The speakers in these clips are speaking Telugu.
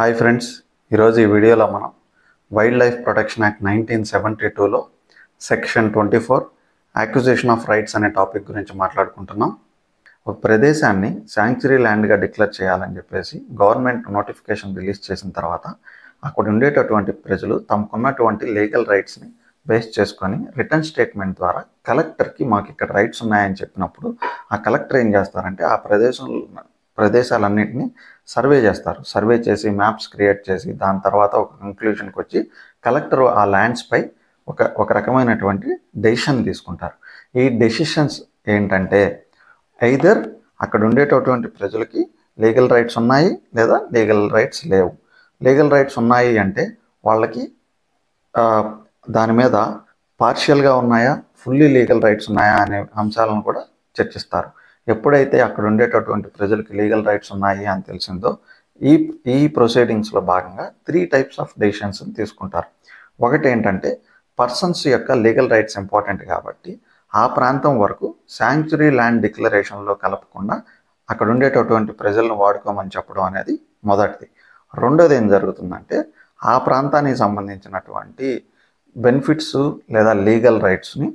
హాయ్ ఫ్రెండ్స్, ఈరోజు ఈ వీడియోలో మనం వైల్డ్ లైఫ్ ప్రొటెక్షన్ యాక్ట్ 1972లో సెక్షన్ 24 అక్విజిషన్ ఆఫ్ రైట్స్ అనే టాపిక్ గురించి మాట్లాడుకుంటున్నాం. ఒక ప్రదేశాన్ని శాంక్చురీ ల్యాండ్గా డిక్లేర్ చేయాలని చెప్పేసి గవర్నమెంట్ నోటిఫికేషన్ రిలీజ్ చేసిన తర్వాత అక్కడ ఉండేటటువంటి ప్రజలు తమకున్నటువంటి లీగల్ రైట్స్ని బేస్ చేసుకొని రిటర్న్ స్టేట్మెంట్ ద్వారా కలెక్టర్కి మాకు ఇక్కడ రైట్స్ ఉన్నాయని చెప్పినప్పుడు ఆ కలెక్టర్ ఏం చేస్తారంటే ఆ ప్రదేశాలన్నింటినీ సర్వే చేస్తారు. సర్వే చేసి మ్యాప్స్ క్రియేట్ చేసి దాని తర్వాత ఒక కంక్లూజన్కి వచ్చి కలెక్టర్ ఆ ల్యాండ్స్పై ఒక రకమైనటువంటి డెసిషన్ తీసుకుంటారు. ఈ డెసిషన్స్ ఏంటంటే ఐదర్ అక్కడ ఉండేటటువంటి ప్రజలకి లీగల్ రైట్స్ ఉన్నాయి లేదా లీగల్ రైట్స్ లేవు. లీగల్ రైట్స్ ఉన్నాయి అంటే వాళ్ళకి దాని మీద పార్షియల్గా ఉన్నాయా, ఫుల్లీ లీగల్ రైట్స్ ఉన్నాయా అనే అంశాలను కూడా చర్చిస్తారు. ఎప్పుడైతే అక్కడ ఉండేటటువంటి ప్రజలకు లీగల్ రైట్స్ ఉన్నాయి అని తెలిసిందో ఈ ప్రొసీడింగ్స్లో భాగంగా 3 టైప్స్ ఆఫ్ డెసిషన్స్ తీసుకుంటారు. ఒకటి ఏంటంటే పర్సన్స్ యొక్క లీగల్ రైట్స్ ఇంపార్టెంట్ కాబట్టి ఆ ప్రాంతం వరకు శాంక్చురీ ల్యాండ్ డిక్లరేషన్లో కలపకుండా అక్కడ ఉండేటటువంటి ప్రజలను వాడుకోమని చెప్పడం అనేది మొదటిది. రెండోది ఏం జరుగుతుందంటే ఆ ప్రాంతానికి సంబంధించినటువంటి బెనిఫిట్స్ లేదా లీగల్ రైట్స్ని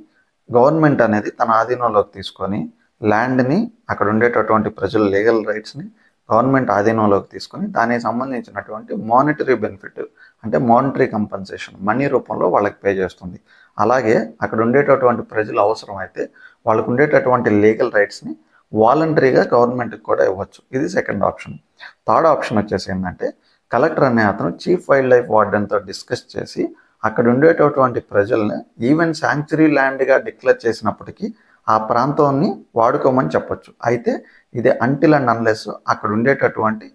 గవర్నమెంట్ అనేది తన ఆధీనంలోకి తీసుకొని ల్యాండ్ని అక్కడ ఉండేటటువంటి ప్రజల లీగల్ రైట్స్ని గవర్నమెంట్ ఆధీనంలోకి తీసుకొని దానికి సంబంధించినటువంటి మానిటరీ బెనిఫిట్ అంటే మానిటరీ కంపన్సేషన్ మనీ రూపంలో వాళ్ళకి పే చేస్తుంది. అలాగే అక్కడ ఉండేటటువంటి ప్రజలు అవసరమైతే వాళ్ళకు ఉండేటటువంటి లీగల్ రైట్స్ని వాలంటరీగా గవర్నమెంట్కి కూడా ఇవ్వచ్చు. ఇది సెకండ్ ఆప్షన్. థర్డ్ ఆప్షన్ వచ్చేసి ఏంటంటే కలెక్టర్ అనే అతను చీఫ్ వైల్డ్ లైఫ్ వార్డెన్తో డిస్కస్ చేసి అక్కడ ఉండేటటువంటి ప్రజల్ని ఈవెన్ శాంక్చురీ ల్యాండ్గా డిక్లేర్ చేసినప్పటికీ ఆ ప్రాంతాన్ని వాడుకోమని చెప్పొచ్చు. అయితే ఇది అంటిల్ అండ్ అన్లెస్ అక్కడ ఉండేటటువంటి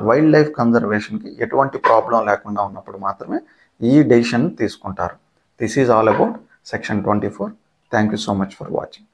వైల్డ్ లైఫ్ కన్జర్వేషన్కి ఎటువంటి ప్రాబ్లం లేకుండా ఉన్నప్పుడు మాత్రమే ఈ డెసిషన్ తీసుకుంటారు. This is all about section 24. Thank you so much for watching.